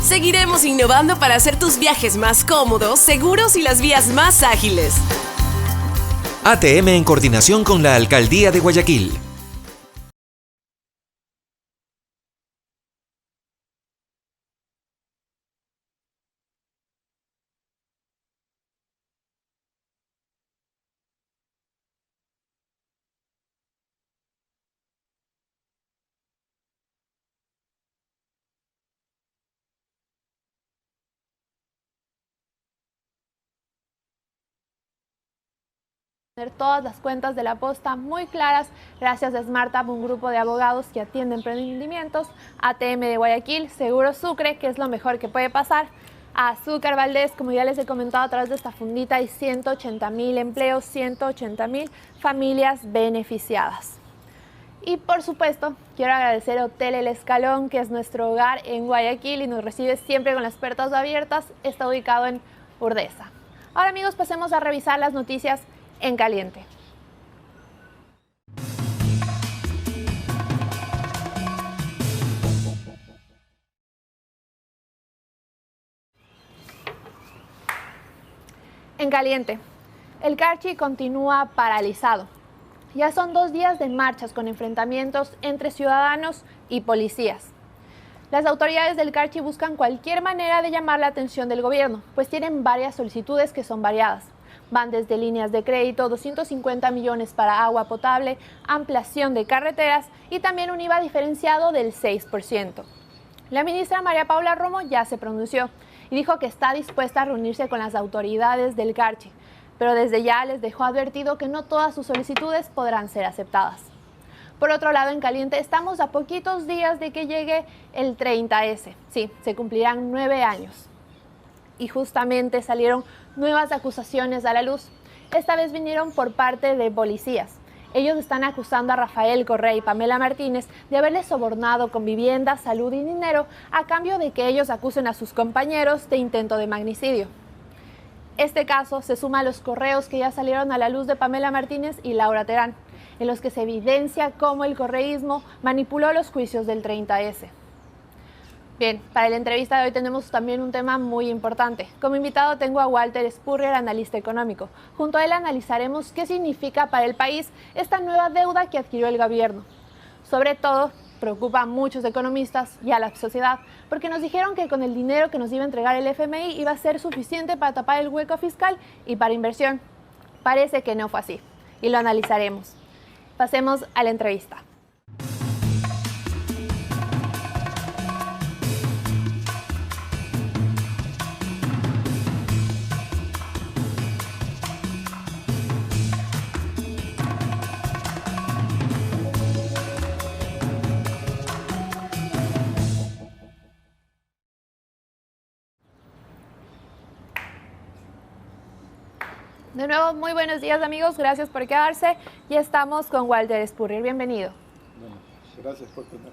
Seguiremos innovando para hacer tus viajes más cómodos, seguros y las vías más ágiles. ATM en coordinación con la Alcaldía de Guayaquil. Tener todas las cuentas de la posta muy claras gracias a SmartUp, un grupo de abogados que atienden emprendimientos, ATM de Guayaquil, Seguro Sucre, que es lo mejor que puede pasar, a Azúcar Valdés, como ya les he comentado a través de esta fundita, hay 180.000 empleos, 180.000 familias beneficiadas. Y por supuesto, quiero agradecer a Hotel El Escalón, que es nuestro hogar en Guayaquil y nos recibe siempre con las puertas abiertas, está ubicado en Urdesa. Ahora amigos, pasemos a revisar las noticias en caliente. En caliente, el Carchi continúa paralizado. Ya son 2 días de marchas con enfrentamientos entre ciudadanos y policías. Las autoridades del Carchi buscan cualquier manera de llamar la atención del gobierno, pues tienen varias solicitudes que son variadas. Van desde líneas de crédito, 250 millones para agua potable, ampliación de carreteras y también un IVA diferenciado del 6%. La ministra María Paula Romo ya se pronunció y dijo que está dispuesta a reunirse con las autoridades del Carchi, pero desde ya les dejó advertido que no todas sus solicitudes podrán ser aceptadas. Por otro lado, en caliente, estamos a poquitos días de que llegue el 30S. Sí, se cumplirán 9 años. Y justamente salieron nuevas acusaciones a la luz. Esta vez vinieron por parte de policías. Ellos están acusando a Rafael Correa y Pamela Martínez de haberles sobornado con vivienda, salud y dinero a cambio de que ellos acusen a sus compañeros de intento de magnicidio. Este caso se suma a los correos que ya salieron a la luz de Pamela Martínez y Laura Terán, en los que se evidencia cómo el correísmo manipuló los juicios del 30S. Bien, para la entrevista de hoy tenemos también un tema muy importante. Como invitado tengo a Walter Spurrier, analista económico. Junto a él analizaremos qué significa para el país esta nueva deuda que adquirió el gobierno. Sobre todo, preocupa a muchos economistas y a la sociedad, porque nos dijeron que con el dinero que nos iba a entregar el FMI iba a ser suficiente para tapar el hueco fiscal y para inversión. Parece que no fue así, y lo analizaremos. Pasemos a la entrevista. De nuevo, muy buenos días amigos, gracias por quedarse. Ya estamos con Walter Spurrier, bienvenido. Bueno, gracias por tenerme.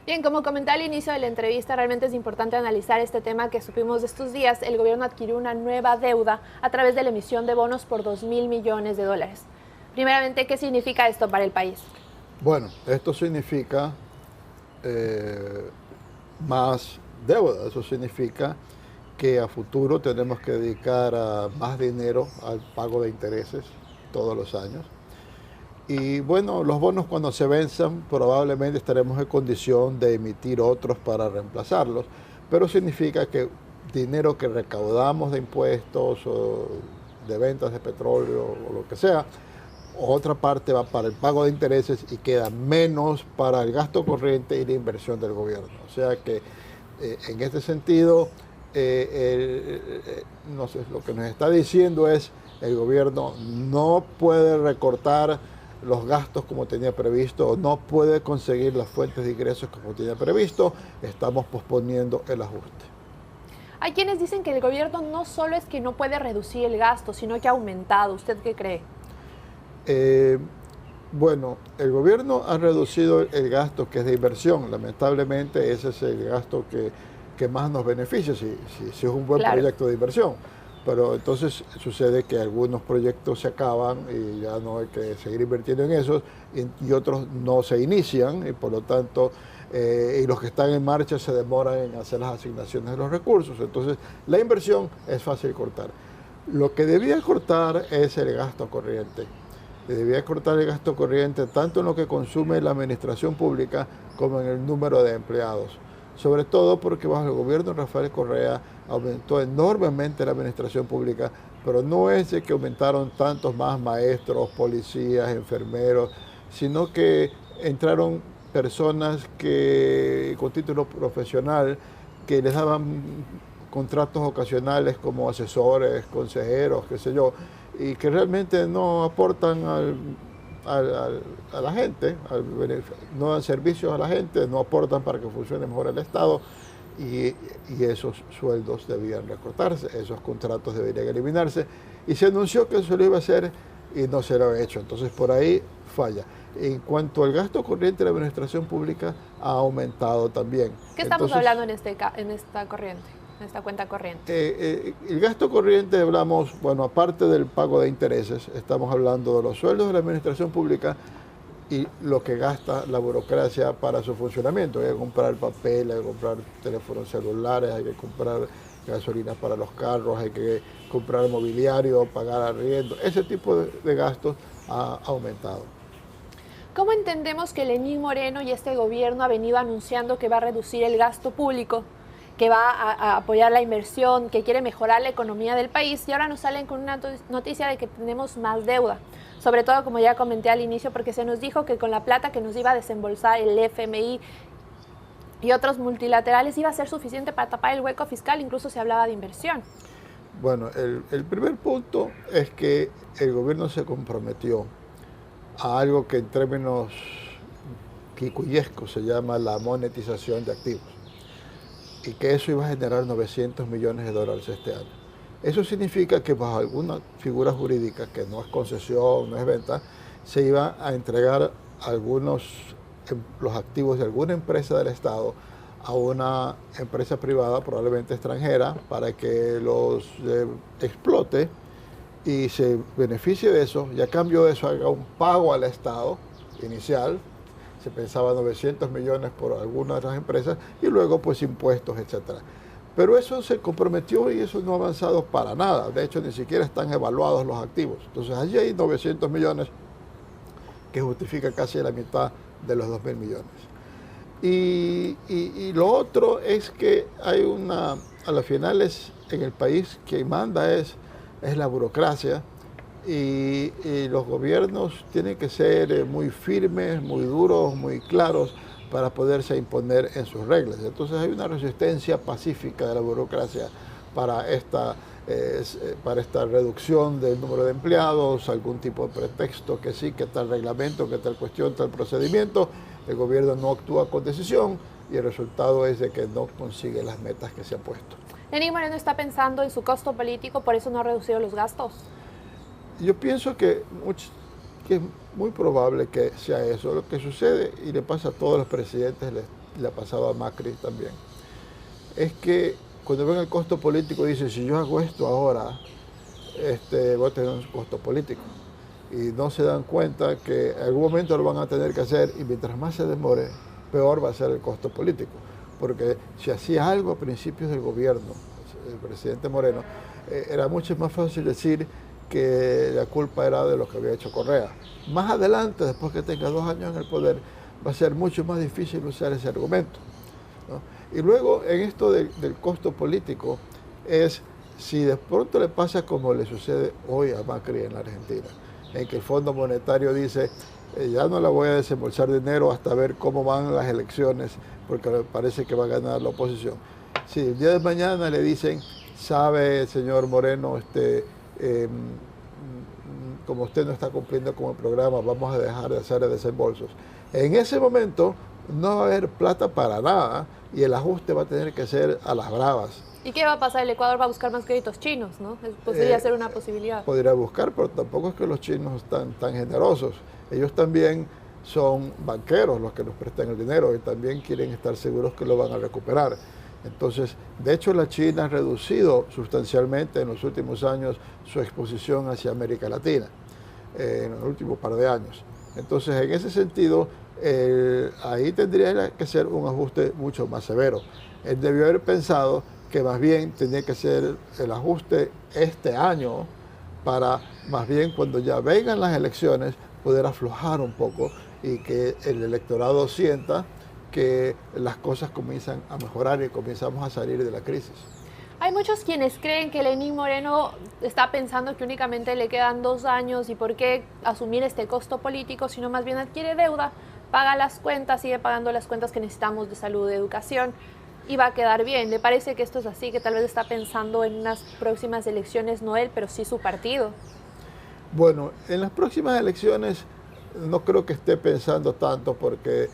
Bien, como comenté al inicio de la entrevista, realmente es importante analizar este tema que supimos de estos días. El gobierno adquirió una nueva deuda a través de la emisión de bonos por 2.000 millones de dólares. Primeramente, ¿qué significa esto para el país? Bueno, esto significa más deuda, eso significa que a futuro tenemos que dedicar más dinero al pago de intereses todos los años. Y bueno, los bonos cuando se venzan probablemente estaremos en condición de emitir otros para reemplazarlos, pero significa que dinero que recaudamos de impuestos o de ventas de petróleo o lo que sea, otra parte va para el pago de intereses y queda menos para el gasto corriente y la inversión del gobierno. O sea que en este sentido, no sé, lo que nos está diciendo es el gobierno no puede recortar los gastos como tenía previsto, o no puede conseguir las fuentes de ingresos como tenía previsto, estamos posponiendo el ajuste. Hay quienes dicen que el gobierno no solo es que no puede reducir el gasto, sino que ha aumentado. ¿Usted qué cree? Bueno, el gobierno ha reducido el gasto que es de inversión. Lamentablemente ese es el gasto que más nos beneficia si es un buen proyecto de inversión. Pero entonces sucede que algunos proyectos se acaban y ya no hay que seguir invirtiendo en esos y otros no se inician y por lo tanto y los que están en marcha se demoran en hacer las asignaciones de los recursos. Entonces, la inversión es fácil cortar. Lo que debía cortar es el gasto corriente. Debía cortar el gasto corriente tanto en lo que consume la administración pública como en el número de empleados. Sobre todo porque bajo el gobierno de Rafael Correa aumentó enormemente la administración pública, pero no es de que aumentaron tantos más maestros, policías, enfermeros, sino que entraron personas con título profesional que les daban contratos ocasionales como asesores, consejeros, qué sé yo, y que realmente no aportan a la gente, no dan servicios a la gente, no aportan para que funcione mejor el Estado, y esos sueldos debían recortarse, esos contratos deberían eliminarse, y se anunció que eso lo iba a hacer y no se lo ha hecho. Entonces por ahí falla. En cuanto al gasto corriente de la administración pública, ha aumentado también. ¿Qué estamos hablando en esta corriente? En esta cuenta corriente. El gasto corriente hablamos, bueno, aparte del pago de intereses, estamos hablando de los sueldos de la administración pública y lo que gasta la burocracia para su funcionamiento. Hay que comprar papel, hay que comprar teléfonos celulares, hay que comprar gasolina para los carros, hay que comprar mobiliario, pagar arriendo. Ese tipo de gastos ha aumentado. ¿Cómo entendemos que Lenín Moreno y este gobierno ha venido anunciando que va a reducir el gasto público, que va a apoyar la inversión, que quiere mejorar la economía del país, y ahora nos salen con una noticia de que tenemos más deuda? Sobre todo, como ya comenté al inicio, porque se nos dijo que con la plata que nos iba a desembolsar el FMI y otros multilaterales iba a ser suficiente para tapar el hueco fiscal, incluso se hablaba de inversión. Bueno, el primer punto es que el gobierno se comprometió a algo que en términos kikuyescos se llama la monetización de activos, y que eso iba a generar $900 millones este año. Eso significa que bajo alguna figura jurídica, que no es concesión, no es venta, se iba a entregar los activos de alguna empresa del Estado a una empresa privada, probablemente extranjera, para que los explote y se beneficie de eso, y a cambio de eso haga un pago al Estado inicial. Se pensaba 900 millones por algunas de las empresas y luego pues impuestos, etcétera. Pero eso se comprometió y eso no ha avanzado para nada. De hecho, ni siquiera están evaluados los activos. Entonces allí hay 900 millones que justifica casi la mitad de los 2.000 millones. Y lo otro es que hay a las finales en el país quien manda es la burocracia, y los gobiernos tienen que ser muy firmes, muy duros, muy claros para poderse imponer en sus reglas. Entonces hay una resistencia pacífica de la burocracia para esta reducción del número de empleados, algún tipo de pretexto, que sí, que tal reglamento, que tal cuestión, tal procedimiento. El gobierno no actúa con decisión y el resultado es de que no consigue las metas que se ha puesto. Lenín Moreno está pensando en su costo político, por eso no ha reducido los gastos. Yo pienso que es muy probable que sea eso. Lo que sucede, y le pasa a todos los presidentes, le ha pasado a Macri también, es que cuando ven el costo político dicen, si yo hago esto ahora, voy a tener un costo político. Y no se dan cuenta que en algún momento lo van a tener que hacer, y mientras más se demore, peor va a ser el costo político. Porque si hacía algo a principios del gobierno, el presidente Moreno, era mucho más fácil decir que la culpa era de lo que había hecho Correa. Más adelante, después que tenga 2 años en el poder, va a ser mucho más difícil usar ese argumento, ¿no? Y luego, en esto del costo político, es si de pronto le pasa como le sucede hoy a Macri en la Argentina, en que el Fondo Monetario dice, ya no le voy a desembolsar dinero hasta ver cómo van las elecciones, porque me parece que va a ganar la oposición. Si el día de mañana le dicen, sabe, señor Moreno, como usted no está cumpliendo con el programa, vamos a dejar de hacer desembolsos. En ese momento no va a haber plata para nada y el ajuste va a tener que ser a las bravas. ¿Y qué va a pasar? El Ecuador va a buscar más créditos chinos, ¿no? Podría ser una posibilidad. Podría buscar, pero tampoco es que los chinos están tan generosos. Ellos también son banqueros los que nos prestan el dinero y también quieren estar seguros que lo van a recuperar. Entonces, de hecho, la China ha reducido sustancialmente en los últimos años su exposición hacia América Latina, en los últimos par de años. Entonces, en ese sentido, ahí tendría que ser un ajuste mucho más severo. Él debió haber pensado que más bien tenía que ser el ajuste este año para más bien cuando ya vengan las elecciones poder aflojar un poco y que el electorado sienta que las cosas comienzan a mejorar y comenzamos a salir de la crisis. Hay muchos quienes creen que Lenín Moreno está pensando que únicamente le quedan 2 años y por qué asumir este costo político, sino más bien adquiere deuda, paga las cuentas, sigue pagando las cuentas que necesitamos de salud, de educación y va a quedar bien. ¿Le parece que esto es así, que tal vez está pensando en unas próximas elecciones, no él, pero sí su partido? Bueno, en las próximas elecciones no creo que esté pensando tanto porque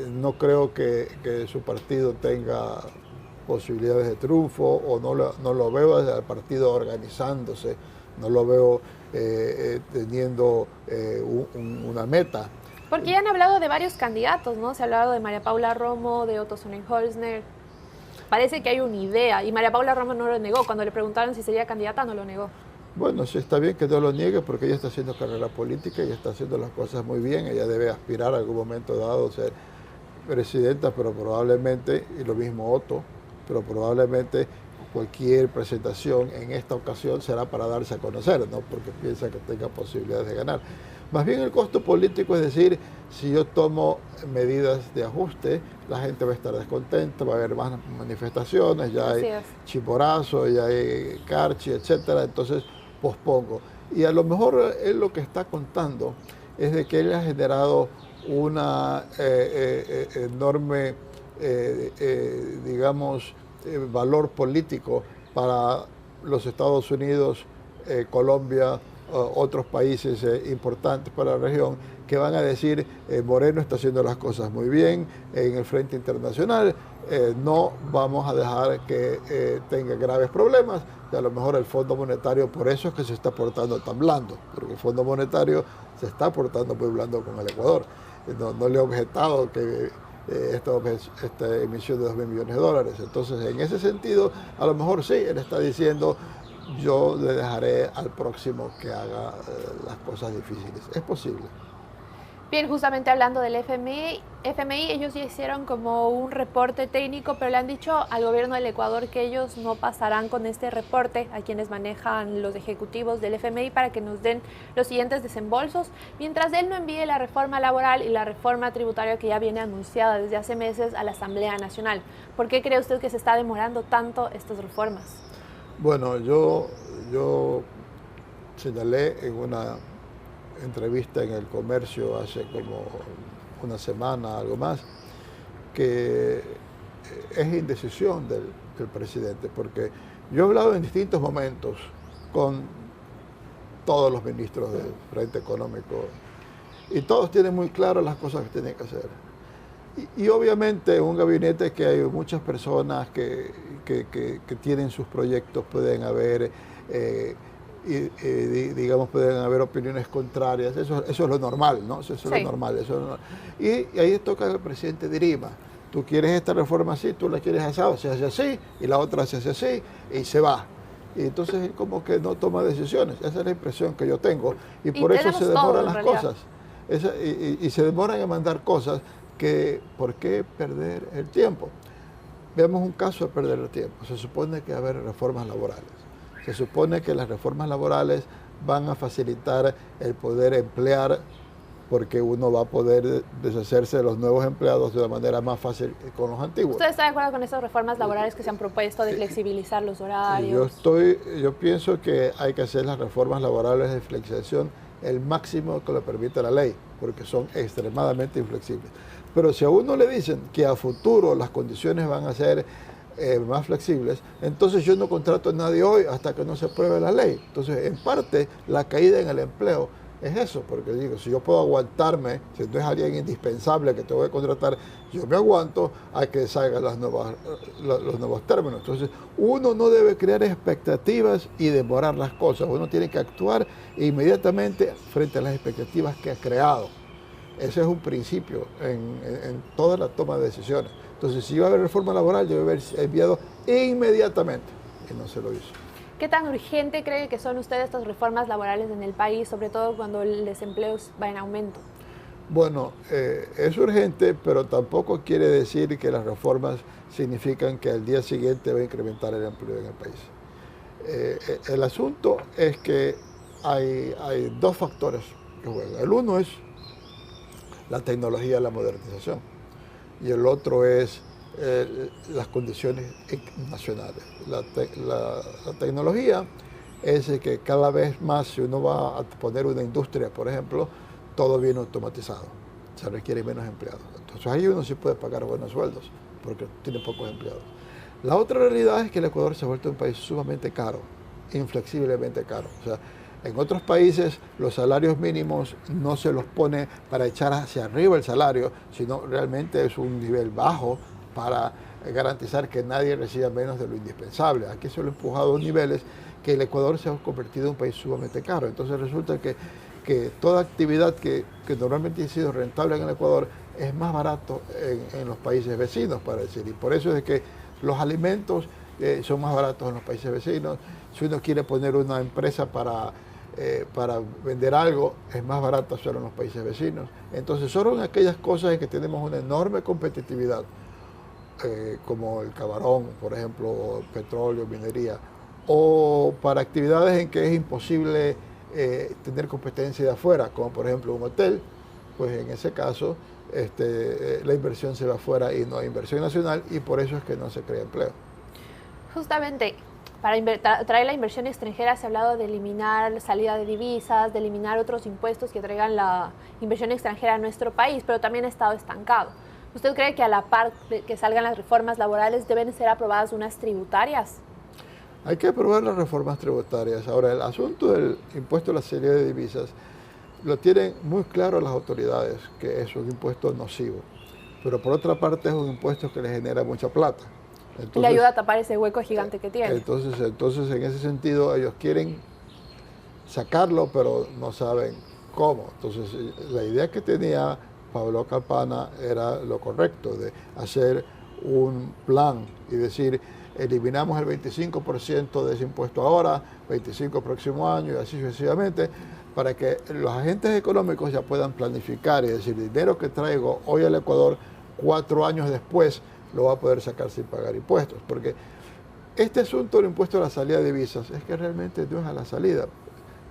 no creo que su partido tenga posibilidades de triunfo o no lo veo desde el partido organizándose, no lo veo teniendo una meta. Porque ya han hablado de varios candidatos, ¿no? Se ha hablado de María Paula Romo, de Otto Sonnenholzner. Parece que hay una idea y María Paula Romo no lo negó. Cuando le preguntaron si sería candidata, no lo negó. Bueno, sí, está bien que no lo niegue porque ella está haciendo carrera política y está haciendo las cosas muy bien. Ella debe aspirar a algún momento dado a ser presidenta, pero probablemente, y lo mismo Otto, pero probablemente cualquier presentación en esta ocasión será para darse a conocer, no porque piensa que tenga posibilidades de ganar. Más bien el costo político es decir, si yo tomo medidas de ajuste, la gente va a estar descontenta, va a haber más manifestaciones, ya hay chiporazo, ya hay carchi, etcétera, entonces pospongo. Y a lo mejor él lo que está contando es de que él ha generado una enorme, digamos, valor político para los Estados Unidos, Colombia, otros países importantes para la región, que van a decir, Moreno está haciendo las cosas muy bien en el frente internacional, no vamos a dejar que tenga graves problemas, y a lo mejor el Fondo Monetario, por eso es que se está portando tan blando, porque el Fondo Monetario se está portando muy blando con el Ecuador. No le he objetado que esta emisión de $2.000 millones. Entonces, en ese sentido, a lo mejor sí, él está diciendo, yo le dejaré al próximo que haga las cosas difíciles. Es posible. Bien, justamente hablando del FMI, ellos ya hicieron como un reporte técnico, pero le han dicho al gobierno del Ecuador que ellos no pasarán con este reporte a quienes manejan los ejecutivos del FMI para que nos den los siguientes desembolsos, mientras él no envíe la reforma laboral y la reforma tributaria que ya viene anunciada desde hace meses a la Asamblea Nacional. ¿Por qué cree usted que se está demorando tanto estas reformas? Bueno, yo señalé en una entrevista en El Comercio hace como una semana, algo más, que es indecisión del presidente, porque yo he hablado en distintos momentos con todos los ministros del Frente Económico y todos tienen muy claro las cosas que tienen que hacer. Y obviamente un gabinete que hay muchas personas que tienen sus proyectos, pueden haber digamos, pueden haber opiniones contrarias, eso es lo normal, ¿no? Eso es lo normal, Y ahí toca que el presidente dirima. Tú quieres esta reforma así, tú la quieres así, se hace así, y la otra se hace así, y se va. Y entonces él como que no toma decisiones, esa es la impresión que yo tengo. Y por eso se demoran las cosas. Y se demoran en mandar cosas que, ¿por qué perder el tiempo? Veamos un caso de perder el tiempo. Se supone que va a haber reformas laborales. Se supone que las reformas laborales van a facilitar el poder emplear porque uno va a poder deshacerse de los nuevos empleados de una manera más fácil que con los antiguos. ¿Usted está de acuerdo con esas reformas laborales que se han propuesto de flexibilizar los horarios? Yo pienso que hay que hacer las reformas laborales de flexibilización el máximo que lo permite la ley, porque son extremadamente inflexibles. Pero si a uno le dicen que a futuro las condiciones van a ser más flexibles, entonces yo no contrato a nadie hoy hasta que no se apruebe la ley. Entonces, en parte, la caída en el empleo es eso, porque digo, si yo puedo aguantarme, si no es alguien indispensable que te voy a contratar, yo me aguanto a que salgan los nuevos términos. Entonces, uno no debe crear expectativas y demorar las cosas, uno tiene que actuar inmediatamente frente a las expectativas que ha creado. Ese es un principio en toda la toma de decisiones. Entonces, si iba a haber reforma laboral, debe haber enviado inmediatamente, y no se lo hizo. ¿Qué tan urgente cree que son ustedes estas reformas laborales en el país, sobre todo cuando el desempleo va en aumento? Bueno, es urgente, pero tampoco quiere decir que las reformas significan que al día siguiente va a incrementar el empleo en el país. El asunto es que hay dos factores que juegan. El uno es la tecnología, la modernización, y el otro es las condiciones nacionales. La tecnología es que cada vez más, si uno va a poner una industria, por ejemplo, todo viene automatizado, se requiere menos empleados. Entonces ahí uno sí puede pagar buenos sueldos, porque tiene pocos empleados. La otra realidad es que el Ecuador se ha vuelto un país sumamente caro, inflexiblemente caro. O sea, en otros países los salarios mínimos no se los pone para echar hacia arriba el salario, sino realmente es un nivel bajo para garantizar que nadie reciba menos de lo indispensable. Aquí se lo ha empujado a niveles que el Ecuador se ha convertido en un país sumamente caro. Entonces resulta que toda actividad que normalmente ha sido rentable en el Ecuador es más barato en los países vecinos, para decir. Y por eso es que los alimentos son más baratos en los países vecinos. Si uno quiere poner una empresa para vender algo, es más barato hacerlo en los países vecinos. Entonces, solo en aquellas cosas en que tenemos una enorme competitividad, como el camarón, por ejemplo, petróleo, minería, o para actividades en que es imposible tener competencia de afuera, como por ejemplo un hotel, pues en ese caso la inversión se va afuera y no hay inversión nacional, y por eso es que no se crea empleo. Justamente, para traer la inversión extranjera se ha hablado de eliminar la salida de divisas, de eliminar otros impuestos que traigan la inversión extranjera a nuestro país, pero también ha estado estancado. ¿Usted cree que a la par de que salgan las reformas laborales deben ser aprobadas unas tributarias? Hay que aprobar las reformas tributarias. Ahora, el asunto del impuesto a la salida de divisas lo tienen muy claro las autoridades, que es un impuesto nocivo, pero por otra parte es un impuesto que le genera mucha plata. Entonces, le ayuda a tapar ese hueco gigante que tiene. Entonces, en ese sentido, ellos quieren sacarlo, pero no saben cómo. Entonces, la idea que tenía Pablo Campana era lo correcto, de hacer un plan y decir, eliminamos el 25% de ese impuesto ahora, 25% el próximo año y así sucesivamente, para que los agentes económicos ya puedan planificar y decir, el dinero que traigo hoy al Ecuador, 4 años después, lo va a poder sacar sin pagar impuestos. Porque este asunto del impuesto a la salida de divisas es que realmente no es a la salida,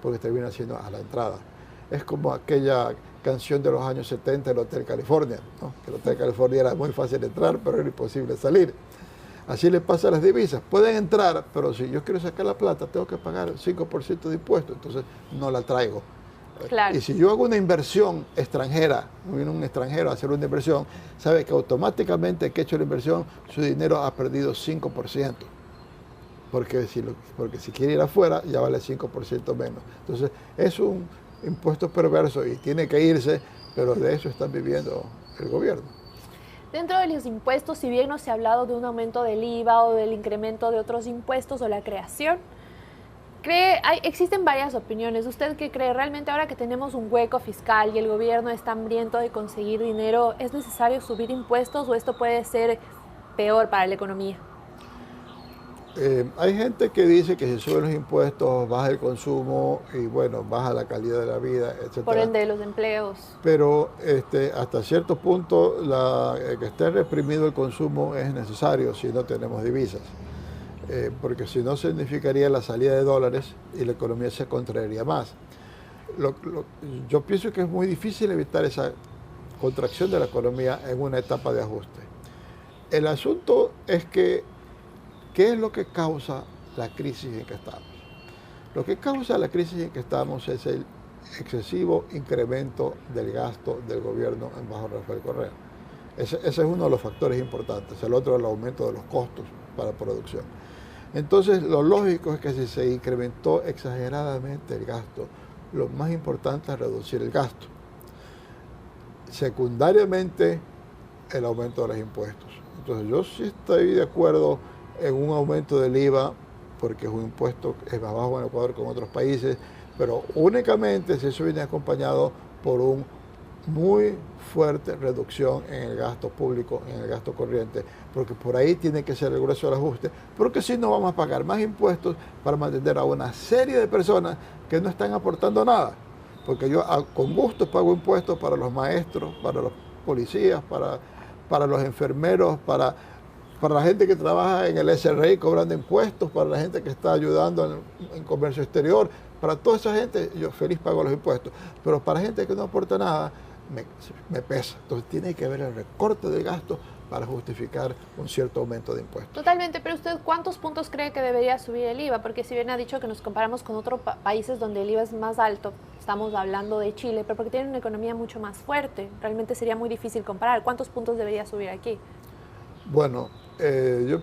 porque termina siendo a la entrada. Es como aquella canción de los años 70 del Hotel California, ¿no? Que el Hotel California era muy fácil entrar, pero era imposible salir. Así le pasa a las divisas. Pueden entrar, pero si yo quiero sacar la plata, tengo que pagar el 5% de impuestos, entonces no la traigo. Claro. Y si yo hago una inversión extranjera, viene un extranjero a hacer una inversión, sabe que automáticamente que he hecho la inversión, su dinero ha perdido 5%. Porque si quiere ir afuera, ya vale 5% menos. Entonces, es un impuesto perverso y tiene que irse, pero de eso están viviendo el gobierno. Dentro de los impuestos, si bien no se ha hablado de un aumento del IVA o del incremento de otros impuestos o la creación, existen varias opiniones. ¿Usted qué cree? ¿Realmente ahora que tenemos un hueco fiscal y el gobierno está hambriento de conseguir dinero, es necesario subir impuestos o esto puede ser peor para la economía? Hay gente que dice que si suben los impuestos baja el consumo y bueno, baja la calidad de la vida, etc. Por ende, los empleos. Pero hasta cierto punto que esté reprimido el consumo es necesario si no tenemos divisas. Porque si no significaría la salida de dólares y la economía se contraería más. Yo pienso que es muy difícil evitar esa contracción de la economía en una etapa de ajuste. El asunto es que ¿qué es lo que causa la crisis en que estamos? Lo que causa la crisis en que estamos es el excesivo incremento del gasto del gobierno en bajo Rafael Correa. Ese es uno de los factores importantes. El otro es el aumento de los costos para producción. Entonces, lo lógico es que si se incrementó exageradamente el gasto, lo más importante es reducir el gasto. Secundariamente, el aumento de los impuestos. Entonces, yo sí estoy de acuerdo en un aumento del IVA, porque es un impuesto que es más bajo en Ecuador que en otros países, pero únicamente si eso viene acompañado por un muy fuerte reducción en el gasto público, en el gasto corriente, porque por ahí tiene que ser el grueso del ajuste, porque si no vamos a pagar más impuestos para mantener a una serie de personas que no están aportando nada. porque yo con gusto pago impuestos para los maestros, para los policías, para los enfermeros, para la gente que trabaja en el SRI cobrando impuestos, para la gente que está ayudando en comercio exterior, para toda esa gente yo feliz pago los impuestos, pero para gente que no aporta nada me pesa. Entonces tiene que haber el recorte de gasto para justificar un cierto aumento de impuestos. Totalmente, pero usted, ¿cuántos puntos cree que debería subir el IVA? Porque si bien ha dicho que nos comparamos con otros países donde el IVA es más alto, estamos hablando de Chile, pero porque tienen una economía mucho más fuerte, realmente sería muy difícil comparar. ¿Cuántos puntos debería subir aquí? Bueno, yo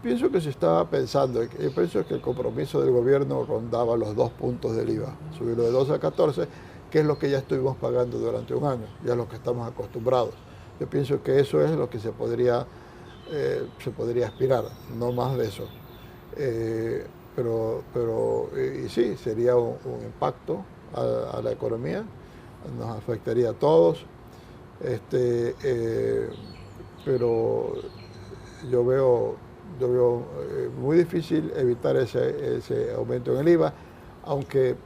pienso que se estaba pensando, yo pienso que el compromiso del gobierno rondaba los 2 puntos del IVA, subirlo de 12 a 14, que es lo que ya estuvimos pagando durante un año, ya es lo que estamos acostumbrados. Yo pienso que eso es lo que se podría aspirar, no más de eso. Y sí, sería un impacto a la economía, nos afectaría a todos, pero yo veo muy difícil evitar ese aumento en el IVA, aunque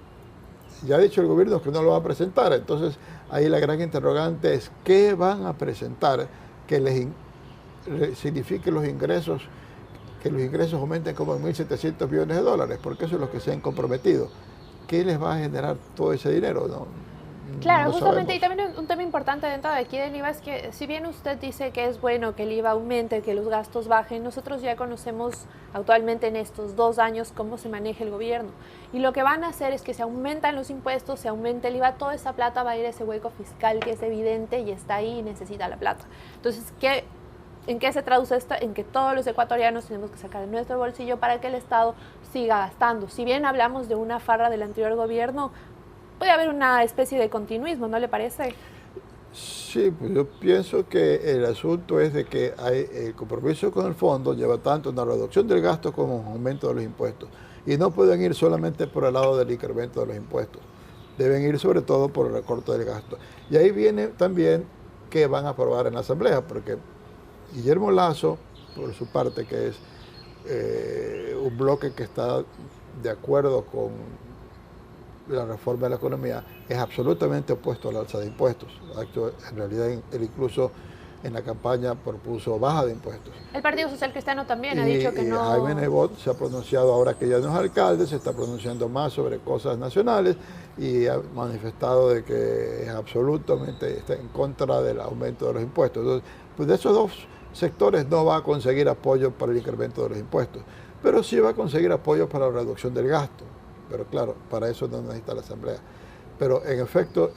ya ha dicho el gobierno que no lo va a presentar. Entonces ahí la gran interrogante es qué van a presentar que signifique los ingresos, que los ingresos aumenten como en 1.700 millones de dólares, porque eso es lo que se han comprometido. ¿Qué les va a generar todo ese dinero? Claro, No justamente, sabemos. y también un tema importante dentro de aquí del IVA es que si bien usted dice que es bueno que el IVA aumente, que los gastos bajen, nosotros ya conocemos actualmente en estos 2 años cómo se maneja el gobierno. Y lo que van a hacer es que se aumentan los impuestos, se aumenta el IVA, toda esa plata va a ir a ese hueco fiscal que es evidente y está ahí y necesita la plata. Entonces, ¿en qué se traduce esto? En que todos los ecuatorianos tenemos que sacar de nuestro bolsillo para que el Estado siga gastando. Si bien hablamos de una farra del anterior gobierno, puede haber una especie de continuismo, ¿no le parece? Sí, pues yo pienso que el asunto es de que el compromiso con el fondo lleva tanto una reducción del gasto como un aumento de los impuestos. Y no pueden ir solamente por el lado del incremento de los impuestos. Deben ir sobre todo por el recorte del gasto. Y ahí viene también que van a aprobar en la Asamblea, porque Guillermo Lasso, por su parte, que es un bloque que está de acuerdo con la reforma de la economía, es absolutamente opuesto al alza de impuestos. En realidad, él incluso en la campaña propuso baja de impuestos. El Partido Social Cristiano también ha dicho que no... Jaime Nebot se ha pronunciado, ahora que ya no es alcalde, se está pronunciando más sobre cosas nacionales y ha manifestado de que es absolutamente está en contra del aumento de los impuestos. Entonces, pues de esos 2 sectores no va a conseguir apoyo para el incremento de los impuestos, pero sí va a conseguir apoyo para la reducción del gasto. Pero claro, para eso no necesita la Asamblea. Pero en efecto,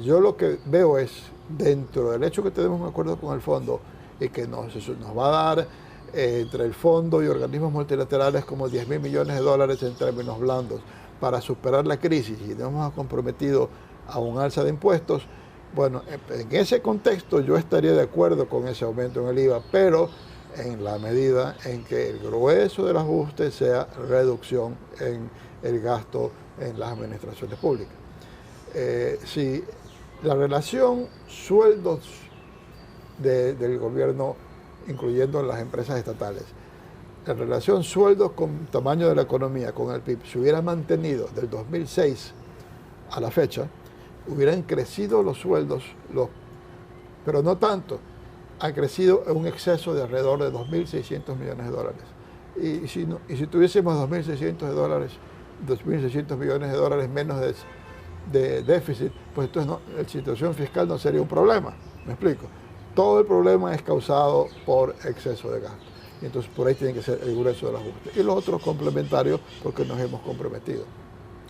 yo lo que veo es, dentro del hecho que tenemos un acuerdo con el fondo y que nos va a dar entre el fondo y organismos multilaterales como 10.000 millones de dólares en términos blandos para superar la crisis y nos hemos comprometido a un alza de impuestos, bueno, en ese contexto yo estaría de acuerdo con ese aumento en el IVA, pero en la medida en que el grueso del ajuste sea reducción en el gasto en las administraciones públicas. Si la relación sueldos del gobierno, incluyendo las empresas estatales, la relación sueldos con tamaño de la economía, con el PIB, se hubiera mantenido del 2006 a la fecha, hubieran crecido los sueldos, pero no tanto. Ha crecido en un exceso de alrededor de 2.600 millones de dólares. Y si tuviésemos 2.600 millones de dólares menos de déficit, pues entonces la situación fiscal no sería un problema. ¿Me explico? Todo el problema es causado por exceso de gasto. Y entonces por ahí tiene que ser el grueso del ajuste. Y los otros complementarios porque nos hemos comprometido.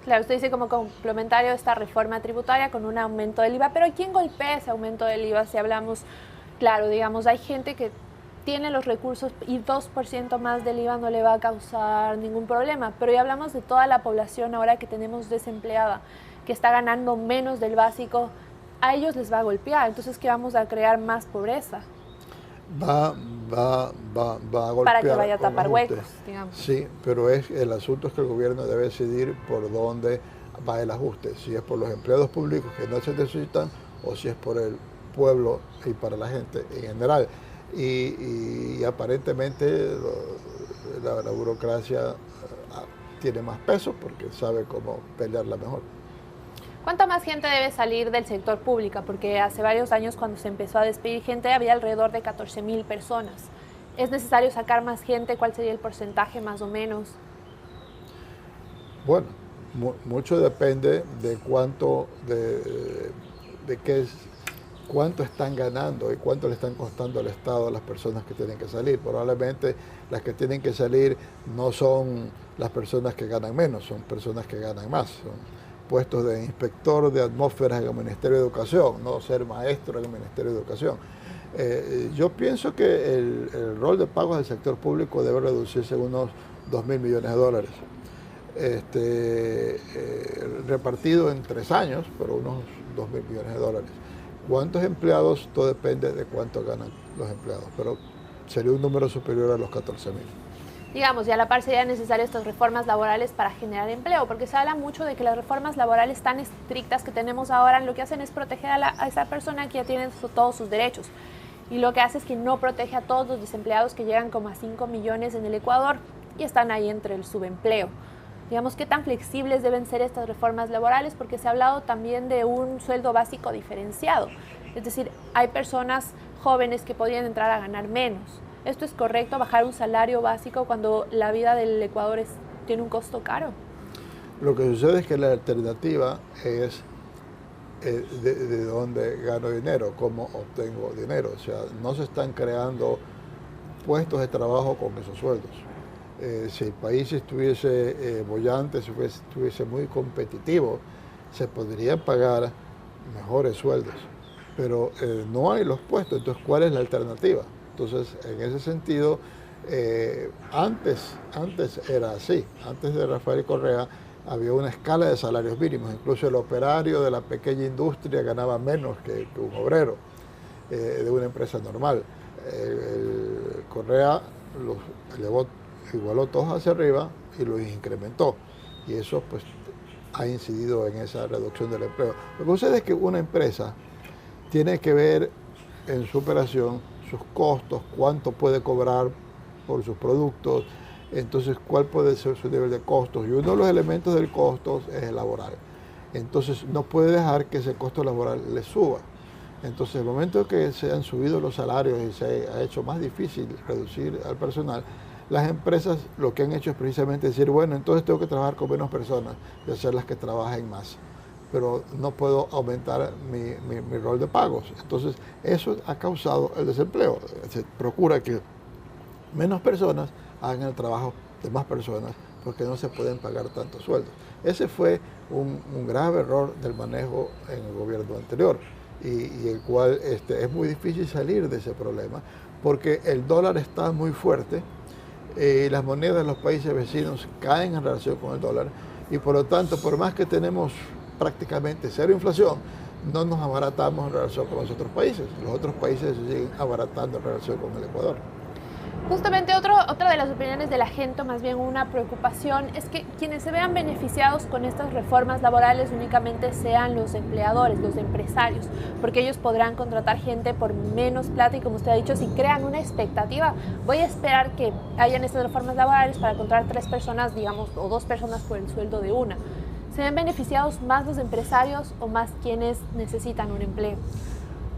Claro, usted dice como complementario esta reforma tributaria con un aumento del IVA, pero ¿quién golpea ese aumento del IVA si hablamos? Claro, digamos, hay gente que tiene los recursos y 2% más del IVA no le va a causar ningún problema, pero ya hablamos de toda la población ahora que tenemos desempleada, que está ganando menos del básico, a ellos les va a golpear, entonces ¿qué vamos a crear? Más pobreza. Va a golpear. Para que vaya a tapar ajuste. huecos, digamos. Sí, pero el asunto es que el gobierno debe decidir por dónde va el ajuste, si es por los empleados públicos que no se necesitan o si es por el pueblo y para la gente en general. Y aparentemente la burocracia tiene más peso porque sabe cómo pelearla mejor. ¿Cuánta más gente debe salir del sector público? Porque hace varios años, cuando se empezó a despedir gente, había alrededor de 14.000 personas. ¿Es necesario sacar más gente? ¿Cuál sería el porcentaje más o menos? Bueno, mucho depende de cuánto, cuánto están ganando y cuánto le están costando al Estado a las personas que tienen que salir. Probablemente las que tienen que salir no son las personas que ganan menos, son personas que ganan más. Son puestos de inspector de atmósferas en el Ministerio de Educación, no ser maestro en el Ministerio de Educación. Yo pienso que el rol de pagos del sector público debe reducirse en unos 2.000 millones de dólares. Repartido en 3 años, pero unos 2.000 millones de dólares. ¿Cuántos empleados? Todo depende de cuánto ganan los empleados, pero sería un número superior a los 14.000. Digamos, y a la par serían necesarias estas reformas laborales para generar empleo, porque se habla mucho de que las reformas laborales tan estrictas que tenemos ahora lo que hacen es proteger a esa persona que ya tiene todos sus derechos. Y lo que hace es que no protege a todos los desempleados que llegan como a 5 millones en el Ecuador y están ahí entre el subempleo. Digamos, ¿qué tan flexibles deben ser estas reformas laborales? Porque se ha hablado también de un sueldo básico diferenciado. Es decir, hay personas jóvenes que podrían entrar a ganar menos. ¿Esto es correcto, bajar un salario básico cuando la vida del Ecuador tiene un costo caro? Lo que sucede es que la alternativa es de dónde gano dinero, cómo obtengo dinero. O sea, no se están creando puestos de trabajo con esos sueldos. Si el país estuviese bollante, si estuviese muy competitivo, se podrían pagar mejores sueldos. Pero no hay los puestos, entonces ¿cuál es la alternativa? Entonces, en ese sentido, antes era así. Antes de Rafael Correa había una escala de salarios mínimos. Incluso el operario de la pequeña industria ganaba menos que un obrero de una empresa normal. Correa los igualó todos hacia arriba y los incrementó. Y eso pues ha incidido en esa reducción del empleo. Lo que sucede es que una empresa tiene que ver en su operación sus costos, cuánto puede cobrar por sus productos, entonces cuál puede ser su nivel de costos. Y uno de los elementos del costo es el laboral. Entonces no puede dejar que ese costo laboral le suba. Entonces el momento que se han subido los salarios y se ha hecho más difícil reducir al personal, las empresas lo que han hecho es precisamente decir, bueno, entonces tengo que trabajar con menos personas y hacerlas que trabajen más, pero no puedo aumentar mi rol de pagos. Entonces, eso ha causado el desempleo. Se procura que menos personas hagan el trabajo de más personas porque no se pueden pagar tantos sueldos. Ese fue un grave error del manejo en el gobierno anterior y el cual es muy difícil salir de ese problema porque el dólar está muy fuerte, las monedas de los países vecinos caen en relación con el dólar y por lo tanto, por más que tenemos prácticamente cero inflación, no nos abaratamos en relación con los otros países. Los otros países se siguen abaratando en relación con el Ecuador. Justamente otra de las opiniones de la gente, más bien una preocupación, es que quienes se vean beneficiados con estas reformas laborales únicamente sean los empleadores, los empresarios, porque ellos podrán contratar gente por menos plata y, como usted ha dicho, si crean una expectativa, voy a esperar que hayan estas reformas laborales para contratar 3 personas, digamos, o 2 personas por el sueldo de una. ¿Se ven beneficiados más los empresarios o más quienes necesitan un empleo?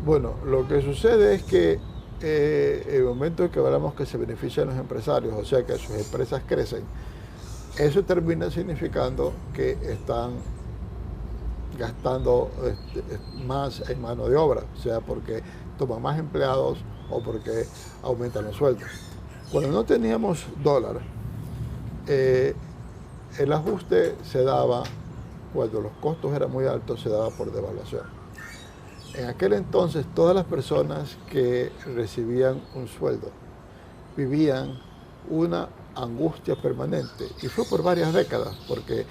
Bueno, lo que sucede es que el momento en que hablamos que se benefician los empresarios, o sea que sus empresas crecen, eso termina significando que están gastando más en mano de obra, o sea, porque toman más empleados o porque aumentan los sueldos. Cuando no teníamos dólar, el ajuste se daba, cuando los costos eran muy altos, se daba por devaluación. En aquel entonces, todas las personas que recibían un sueldo vivían una angustia permanente. Y fue por varias décadas, porque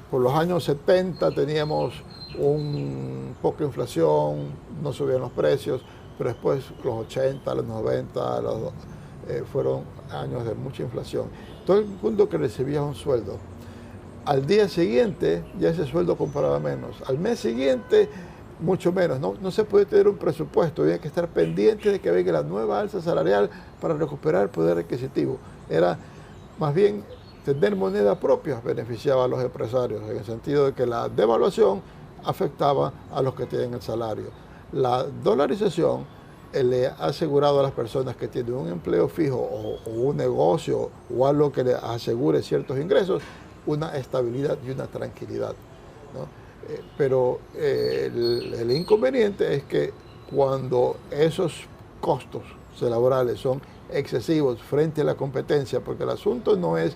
por los años 70 teníamos un poco de inflación, no subían los precios, pero después los 80, los 90, fueron años de mucha inflación. Todo el mundo que recibía un sueldo, al día siguiente ya ese sueldo compraba menos, al mes siguiente mucho menos. No se puede tener un presupuesto, había que estar pendiente de que venga la nueva alza salarial para recuperar el poder adquisitivo. Era más bien tener moneda propia beneficiaba a los empresarios, en el sentido de que la devaluación afectaba a los que tienen el salario. La dolarización le ha asegurado a las personas que tienen un empleo fijo o un negocio o algo que les asegure ciertos ingresos, una estabilidad y una tranquilidad, ¿no? Pero el inconveniente es que cuando esos costos laborales son excesivos frente a la competencia, porque el asunto no es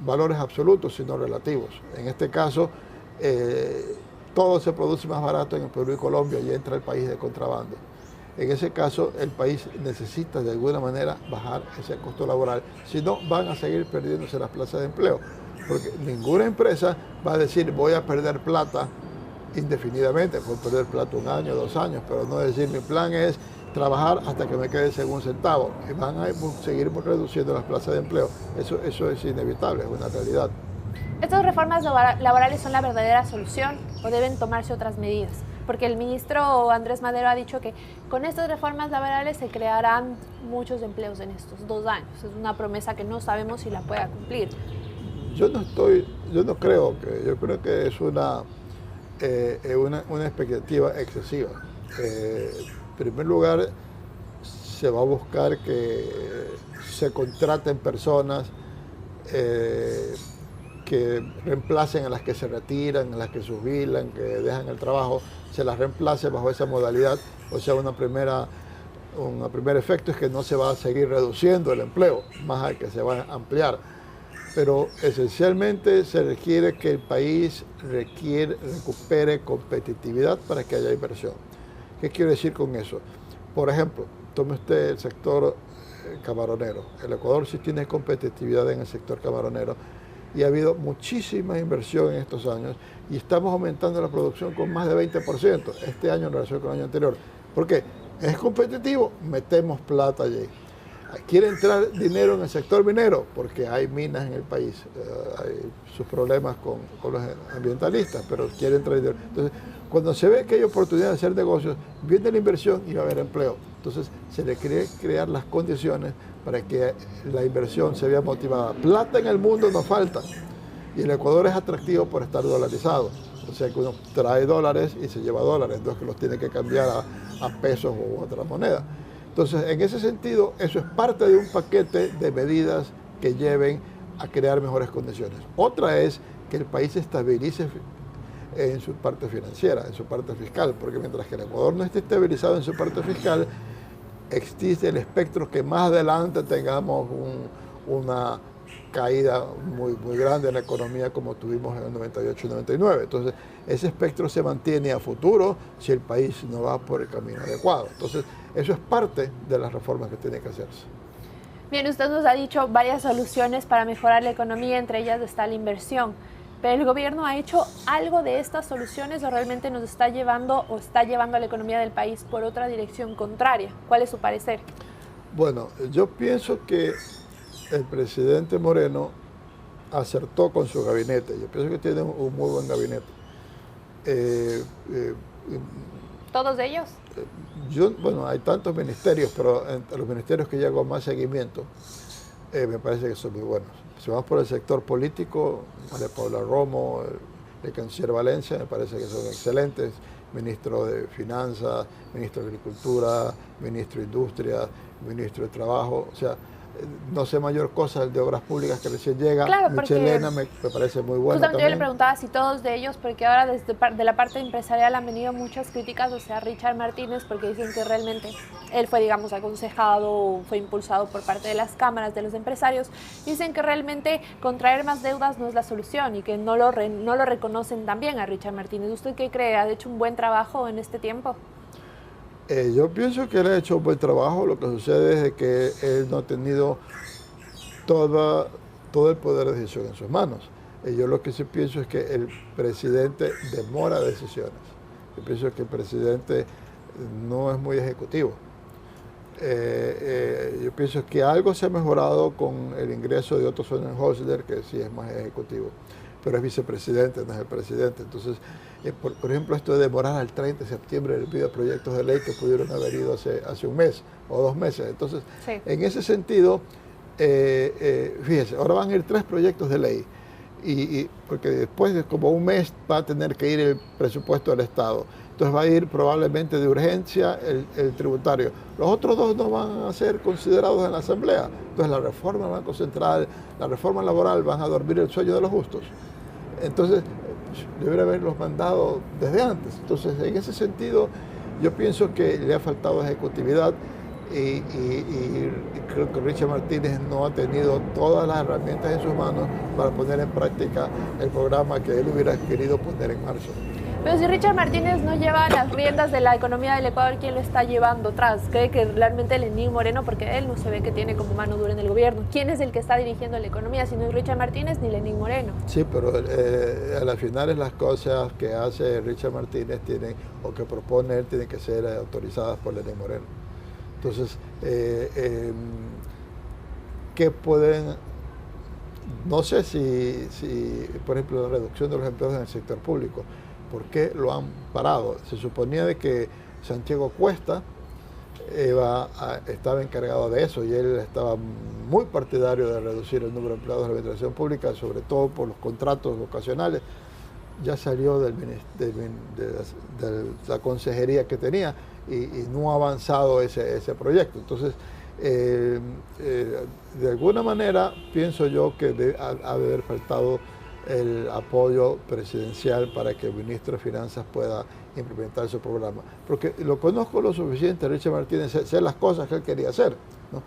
valores absolutos, sino relativos. En este caso, todo se produce más barato en el Perú y Colombia y entra el país de contrabando. En ese caso, el país necesita de alguna manera bajar ese costo laboral, si no van a seguir perdiéndose las plazas de empleo, porque ninguna empresa va a decir voy a perder plata indefinidamente, puedo perder plata 1 año, 2 años, pero no decir mi plan es trabajar hasta que me quede sin un centavo, y van a seguir reduciendo las plazas de empleo. Eso es inevitable, es una realidad. ¿Estas reformas laborales son la verdadera solución o deben tomarse otras medidas? Porque el ministro Andrés Madero ha dicho que con estas reformas laborales se crearán muchos empleos en estos 2 años. Es una promesa que no sabemos si la pueda cumplir. Yo creo que es una expectativa excesiva. En primer lugar, se va a buscar que se contraten personas que reemplacen a las que se retiran, a las que se jubilan, que dejan el trabajo, se las reemplace bajo esa modalidad. O sea, un primer efecto es que no se va a seguir reduciendo el empleo, más al que se va a ampliar. Pero esencialmente se requiere que el país recupere competitividad para que haya inversión. ¿Qué quiero decir con eso? Por ejemplo, tome usted el sector camaronero. El Ecuador sí tiene competitividad en el sector camaronero y ha habido muchísima inversión en estos años y estamos aumentando la producción con más de 20% este año en relación con el año anterior. ¿Por qué? Es competitivo, metemos plata allí. Quiere entrar dinero en el sector minero porque hay minas en el país, hay sus problemas con los ambientalistas, pero quiere entrar dinero. Entonces, cuando se ve que hay oportunidad de hacer negocios, viene la inversión y va a haber empleo. Entonces, se le quiere crear las condiciones para que la inversión se vea motivada. Plata en el mundo nos falta y el Ecuador es atractivo por estar dolarizado. O sea que uno trae dólares y se lleva dólares, entonces que los tiene que cambiar a pesos u otra moneda. Entonces, en ese sentido, eso es parte de un paquete de medidas que lleven a crear mejores condiciones. Otra es que el país se estabilice en su parte financiera, en su parte fiscal, porque mientras que el Ecuador no esté estabilizado en su parte fiscal, existe el espectro que más adelante tengamos una caída muy grande en la economía como tuvimos en el 98 y 99. Entonces, ese espectro se mantiene a futuro si el país no va por el camino adecuado. Entonces, eso es parte de las reformas que tienen que hacerse. Bien, usted nos ha dicho varias soluciones para mejorar la economía, entre ellas está la inversión. ¿Pero el gobierno ha hecho algo de estas soluciones o realmente nos está llevando a la economía del país por otra dirección contraria? ¿Cuál es su parecer? Bueno, yo pienso que el presidente Moreno acertó con su gabinete. Yo pienso que tiene un muy buen gabinete. ¿Todos ellos? Bueno, hay tantos ministerios, pero entre los ministerios que yo hago más seguimiento, me parece que son muy buenos. Si vamos por el sector político, María Paula Romo, el canciller Valencia, me parece que son excelentes. Ministro de Finanzas, ministro de Agricultura, ministro de Industria, ministro de Trabajo, o sea, no sé mayor cosa el de Obras Públicas que recién llega. Claro, Michelena me parece muy bueno justamente también. yo le preguntaba si todos de ellos, porque ahora de la parte empresarial han venido muchas críticas hacia Richard Martínez, porque dicen que realmente él fue, digamos, aconsejado, fue impulsado por parte de las cámaras de los empresarios. Dicen que realmente contraer más deudas no es la solución y que no lo reconocen también a Richard Martínez. ¿Usted qué cree? ¿Ha hecho un buen trabajo en este tiempo? Yo pienso que él ha hecho un buen trabajo. Lo que sucede es de que él no ha tenido todo el poder de decisión en sus manos. Yo lo que sí pienso es que el presidente demora decisiones. Yo pienso que el presidente no es muy ejecutivo. Yo pienso que algo se ha mejorado con el ingreso de Otto Sonnenholzer, que sí es más ejecutivo, pero es vicepresidente, no es el presidente. Entonces, por ejemplo, esto de demorar al 30 de septiembre el envío de proyectos de ley que pudieron haber ido hace un mes o 2 meses. Entonces, sí. En ese sentido, fíjese, ahora van a ir 3 proyectos de ley porque después de como un mes va a tener que ir el presupuesto del Estado. Entonces va a ir probablemente de urgencia el tributario. Los otros dos no van a ser considerados en la Asamblea. Entonces la reforma del Banco Central, la reforma laboral van a dormir el sueño de los justos. Entonces debería haberlos mandado desde antes. Entonces en ese sentido yo pienso que le ha faltado ejecutividad y creo que Richard Martínez no ha tenido todas las herramientas en sus manos para poner en práctica el programa que él hubiera querido poner en marzo. Pero si Richard Martínez no lleva las riendas de la economía del Ecuador, ¿quién lo está llevando atrás? ¿Cree que realmente Lenín Moreno, porque él no se ve que tiene como mano dura en el gobierno? ¿Quién es el que está dirigiendo la economía? Si no es Richard Martínez ni Lenín Moreno. Sí, pero a las finales las cosas que hace Richard Martínez tienen, o que propone él, tienen que ser autorizadas por Lenín Moreno. Entonces, ¿qué pueden...? No sé si, por ejemplo, la reducción de los empleos en el sector público, ¿por qué lo han parado? Se suponía de que Santiago Cuesta estaba encargado de eso y él estaba muy partidario de reducir el número de empleados de la administración pública, sobre todo por los contratos ocasionales. Ya salió de la consejería que tenía y no ha avanzado ese proyecto. Entonces, de alguna manera pienso yo que ha de haber faltado el apoyo presidencial para que el ministro de Finanzas pueda implementar su programa. Porque lo conozco lo suficiente, Richard Martínez, sé las cosas que él quería hacer, ¿no?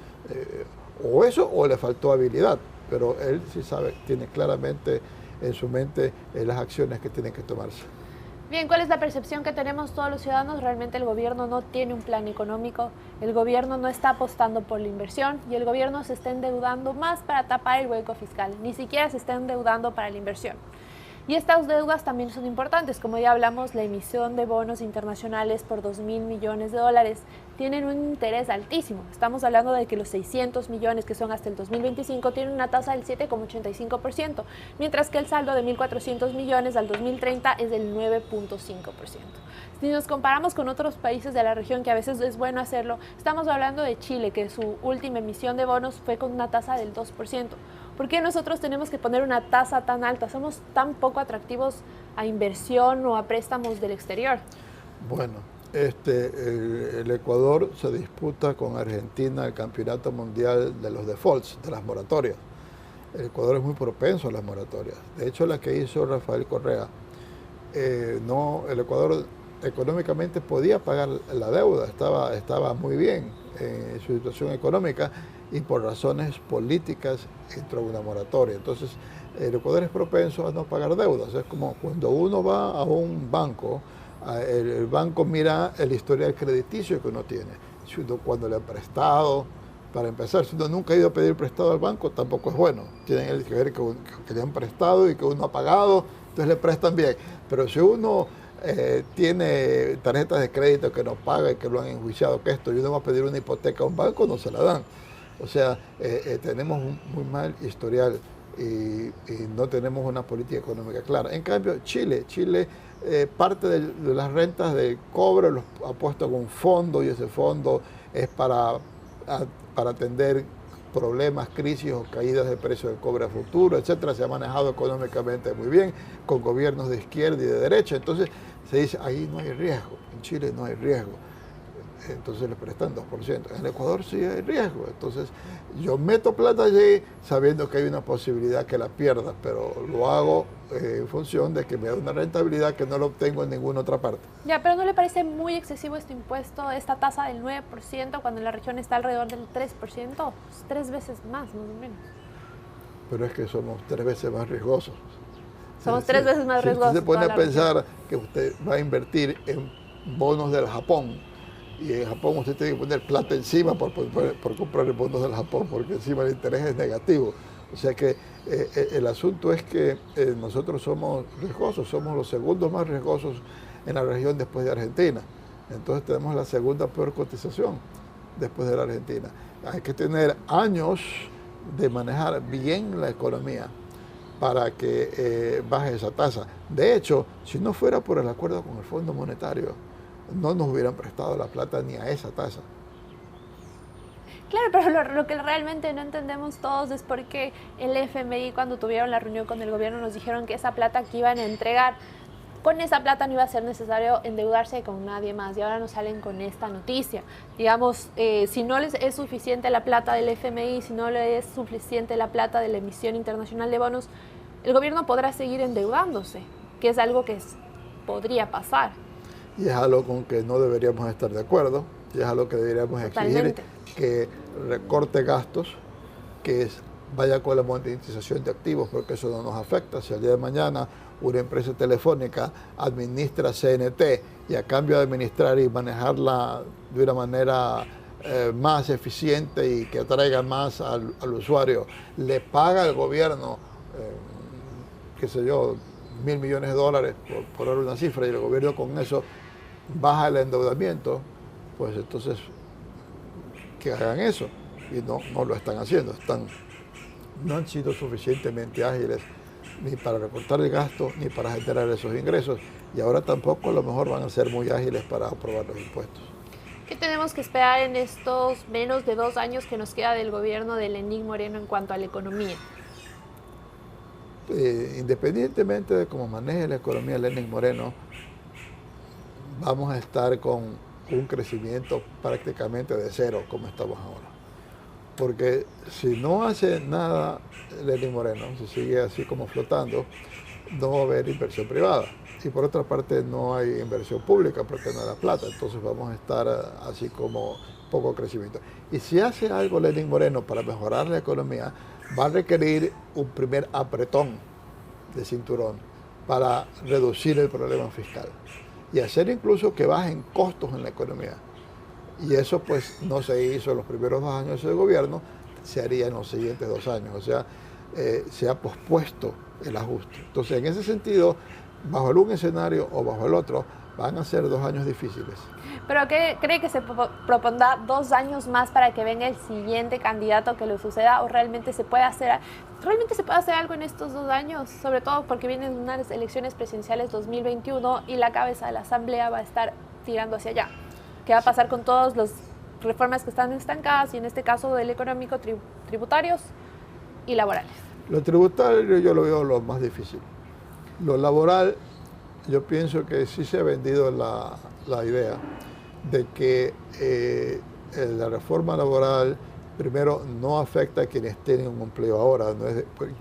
O eso o le faltó habilidad, pero él sí sabe, tiene claramente en su mente las acciones que tienen que tomarse. Bien, ¿cuál es la percepción que tenemos todos los ciudadanos? Realmente el gobierno no tiene un plan económico, el gobierno no está apostando por la inversión y el gobierno se está endeudando más para tapar el hueco fiscal, ni siquiera se está endeudando para la inversión. Y estas deudas también son importantes, como ya hablamos, la emisión de bonos internacionales por 2.000 millones de dólares tienen un interés altísimo. Estamos hablando de que los 600 millones que son hasta el 2025 tienen una tasa del 7,85%, mientras que el saldo de 1.400 millones al 2030 es del 9,5%. Si nos comparamos con otros países de la región, que a veces es bueno hacerlo, estamos hablando de Chile, que su última emisión de bonos fue con una tasa del 2%. ¿Por qué nosotros tenemos que poner una tasa tan alta? ¿Somos tan poco atractivos a inversión o a préstamos del exterior? Bueno, el Ecuador se disputa con Argentina el campeonato mundial de los defaults, de las moratorias. El Ecuador es muy propenso a las moratorias. De hecho, la que hizo Rafael Correa, el Ecuador económicamente podía pagar la deuda, estaba muy bien en su situación económica y por razones políticas entró una moratoria. Entonces, el Ecuador es propenso a no pagar deudas. Es como cuando uno va a un banco, el banco mira el historial crediticio que uno tiene. Si uno cuando le ha prestado, para empezar, si uno nunca ha ido a pedir prestado al banco, tampoco es bueno. Tienen que ver que le han prestado y que uno ha pagado, entonces le prestan bien. Pero si uno tiene tarjetas de crédito que no paga y que lo han enjuiciado, que esto, y uno va a pedir una hipoteca a un banco, no se la dan. O sea, tenemos un muy mal historial y no tenemos una política económica clara. En cambio, Chile parte de las rentas del cobre los ha puesto en un fondo y ese fondo es para atender problemas, crisis o caídas de precio del cobre a futuro, etcétera. Se ha manejado económicamente muy bien con gobiernos de izquierda y de derecha. Entonces se dice, ahí no hay riesgo, en Chile no hay riesgo. Entonces le prestan 2%. En el Ecuador sí hay riesgo. Entonces yo meto plata allí sabiendo que hay una posibilidad que la pierda, pero lo hago en función de que me da una rentabilidad que no lo obtengo en ninguna otra parte. Ya, pero ¿no le parece muy excesivo este impuesto, esta tasa del 9%, cuando en la región está alrededor del 3%? Es 3 veces más, más o menos. Pero es que somos 3 veces más riesgosos. Somos 3 veces más riesgosos. Si usted se pone a pensar que usted va a invertir en bonos del Japón, y en Japón usted tiene que poner plata encima por comprar bonos del Japón, porque encima el interés es negativo. O sea que el asunto es que nosotros somos riesgosos, somos los segundos más riesgosos en la región después de Argentina. Entonces tenemos la segunda peor cotización después de la Argentina. Hay que tener años de manejar bien la economía para que baje esa tasa. De hecho, si no fuera por el acuerdo con el Fondo Monetario, no nos hubieran prestado la plata ni a esa tasa. Claro, pero lo que realmente no entendemos todos es por qué el FMI, cuando tuvieron la reunión con el gobierno, nos dijeron que esa plata que iban a entregar, con esa plata no iba a ser necesario endeudarse con nadie más, y ahora nos salen con esta noticia. Digamos, si no les es suficiente la plata del FMI, si no les es suficiente la plata de la emisión internacional de bonos, el gobierno podrá seguir endeudándose, que es algo que podría pasar. Y es algo con que no deberíamos estar de acuerdo, y es algo que deberíamos exigir, que recorte gastos, que vaya con la monetización de activos, porque eso no nos afecta. Si al día de mañana una empresa telefónica administra CNT y a cambio de administrar y manejarla de una manera más eficiente y que atraiga más al usuario, le paga al gobierno, qué sé yo, $1.000 millones, por dar una cifra, y el gobierno con eso baja el endeudamiento, pues entonces que hagan eso, y no lo están haciendo. No han sido suficientemente ágiles ni para recortar el gasto ni para generar esos ingresos, y ahora tampoco a lo mejor van a ser muy ágiles para aprobar los impuestos. ¿Qué tenemos que esperar en estos menos de 2 años que nos queda del gobierno de Lenín Moreno en cuanto a la economía? Independientemente de cómo maneje la economía Lenín Moreno, vamos a estar con un crecimiento prácticamente de cero como estamos ahora. Porque si no hace nada Lenín Moreno, si sigue así como flotando, no va a haber inversión privada. Y por otra parte no hay inversión pública porque no hay la plata. Entonces vamos a estar así como poco crecimiento. Y si hace algo Lenín Moreno para mejorar la economía, va a requerir un primer apretón de cinturón para reducir el problema fiscal y hacer incluso que bajen costos en la economía. Y eso pues no se hizo en los primeros 2 años del gobierno, se haría en los siguientes 2 años. O sea, se ha pospuesto el ajuste. Entonces, en ese sentido, bajo el un escenario o bajo el otro, van a ser 2 años difíciles. ¿Pero qué cree que se propondrá 2 años más para que venga el siguiente candidato que lo suceda, o realmente se puede hacer algo en estos 2 años? Sobre todo porque vienen unas elecciones presidenciales 2021 y la cabeza de la Asamblea va a estar tirando hacia allá. ¿Qué va a pasar con todas las reformas que están estancadas, y en este caso del económico, tributarios y laborales? Lo tributario yo lo veo lo más difícil. Lo laboral, yo pienso que sí se ha vendido la idea de que la reforma laboral, primero, no afecta a quienes tienen un empleo ahora,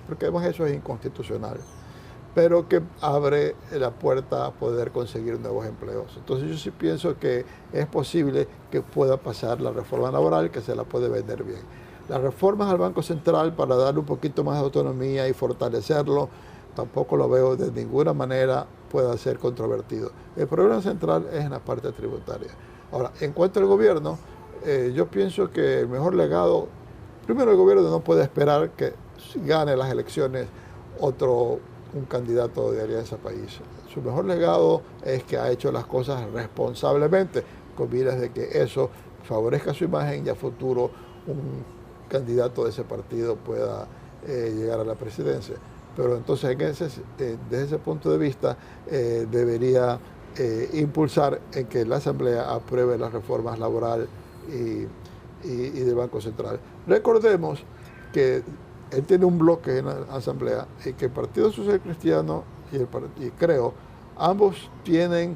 porque además eso es inconstitucional, pero que abre la puerta a poder conseguir nuevos empleos. Entonces yo sí pienso que es posible que pueda pasar la reforma laboral, que se la puede vender bien. Las reformas al Banco Central para darle un poquito más de autonomía y fortalecerlo, tampoco lo veo de ninguna manera pueda ser controvertido. El problema central es en la parte tributaria. Ahora, en cuanto al gobierno, yo pienso que el mejor legado, primero, el gobierno no puede esperar que gane las elecciones un candidato de Alianza País. Su mejor legado es que ha hecho las cosas responsablemente, con miras de que eso favorezca su imagen y a futuro un candidato de ese partido pueda llegar a la presidencia. Pero entonces desde ese punto de vista debería impulsar en que la Asamblea apruebe las reformas laboral y del Banco Central. Recordemos que él tiene un bloque en la Asamblea y que el Partido Social Cristiano y Creo, ambos tienen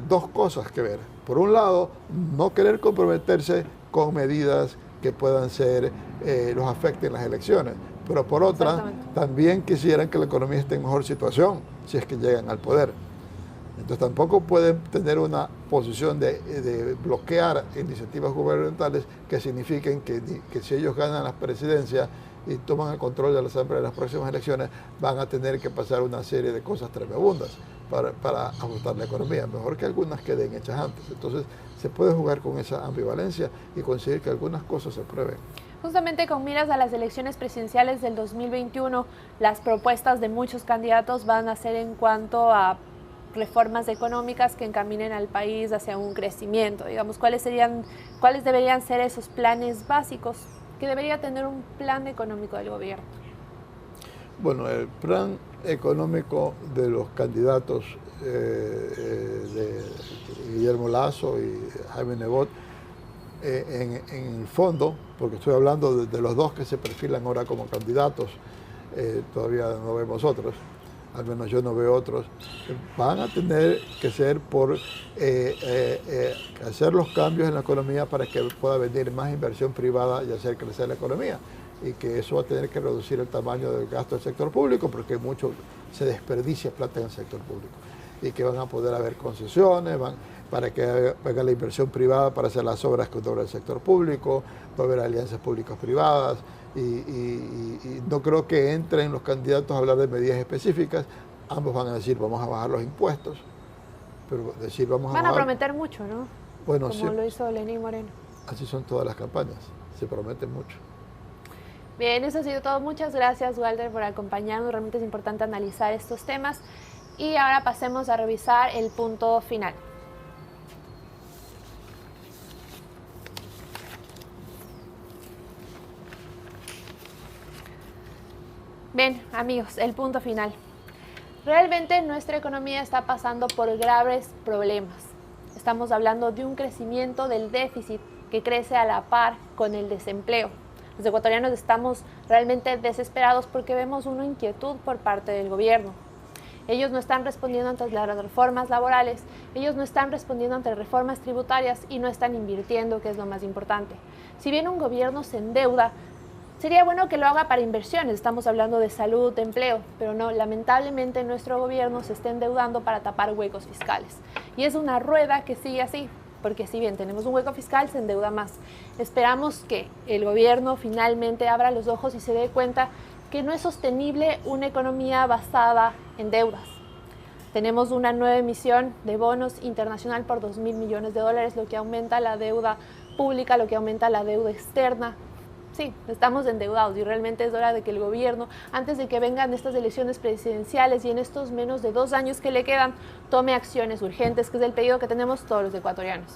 2 cosas que ver. Por un lado, no querer comprometerse con medidas que puedan los afecten en las elecciones, pero por otra, también quisieran que la economía esté en mejor situación si es que llegan al poder. Entonces tampoco pueden tener una posición de bloquear iniciativas gubernamentales que signifiquen que si ellos ganan las presidencias y toman el control de la Asamblea en las próximas elecciones, van a tener que pasar una serie de cosas tremebundas para ajustar la economía. Mejor que algunas queden hechas antes. Entonces se puede jugar con esa ambivalencia y conseguir que algunas cosas se aprueben. Justamente con miras a las elecciones presidenciales del 2021, las propuestas de muchos candidatos van a ser en cuanto a reformas económicas que encaminen al país hacia un crecimiento. Digamos, ¿cuáles deberían ser esos planes básicos que debería tener un plan económico del gobierno? Bueno, el plan económico de los candidatos de Guillermo Lasso y Jaime Nebot en el fondo, porque estoy hablando de los dos que se perfilan ahora como candidatos, todavía no vemos otros, al menos yo no veo otros, van a tener que ser por hacer los cambios en la economía para que pueda venir más inversión privada y hacer crecer la economía. Y que eso va a tener que reducir el tamaño del gasto del sector público, porque mucho se desperdicia plata en el sector público. Y que van a poder haber concesiones, para que venga la inversión privada para hacer las obras que obra el sector público, va a haber alianzas públicas-privadas, y no creo que entren los candidatos a hablar de medidas específicas. Ambos van a decir, vamos a bajar los impuestos, pero decir vamos a bajar... Van a prometer mucho, ¿no? Bueno, como sí, lo hizo Lenín Moreno. así son todas las campañas, se prometen mucho. Bien, eso ha sido todo. Muchas gracias, Walter, por acompañarnos. Realmente es importante analizar estos temas. Y ahora pasemos a revisar el punto final. Bien, amigos, el punto final. Realmente nuestra economía está pasando por graves problemas. Estamos hablando de un crecimiento del déficit que crece a la par con el desempleo. Los ecuatorianos estamos realmente desesperados porque vemos una inquietud por parte del gobierno. Ellos no están respondiendo ante las reformas laborales, ellos no están respondiendo ante reformas tributarias y no están invirtiendo, que es lo más importante. Si bien un gobierno se endeuda, sería bueno que lo haga para inversiones, estamos hablando de salud, de empleo, pero no, lamentablemente nuestro gobierno se está endeudando para tapar huecos fiscales. Y es una rueda que sigue así, porque si bien tenemos un hueco fiscal, se endeuda más. Esperamos que el gobierno finalmente abra los ojos y se dé cuenta que no es sostenible una economía basada en deudas. Tenemos una nueva emisión de bonos internacional por 2.000 millones de dólares, lo que aumenta la deuda pública, lo que aumenta la deuda externa. Sí, estamos endeudados y realmente es hora de que el gobierno, antes de que vengan estas elecciones presidenciales y en estos menos de 2 años que le quedan, tome acciones urgentes, que es el pedido que tenemos todos los ecuatorianos.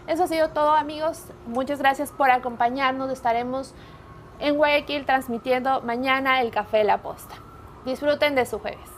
Eso ha sido todo, amigos. Muchas gracias por acompañarnos. Estaremos en Guayaquil transmitiendo mañana el Café de la Posta. Disfruten de su jueves.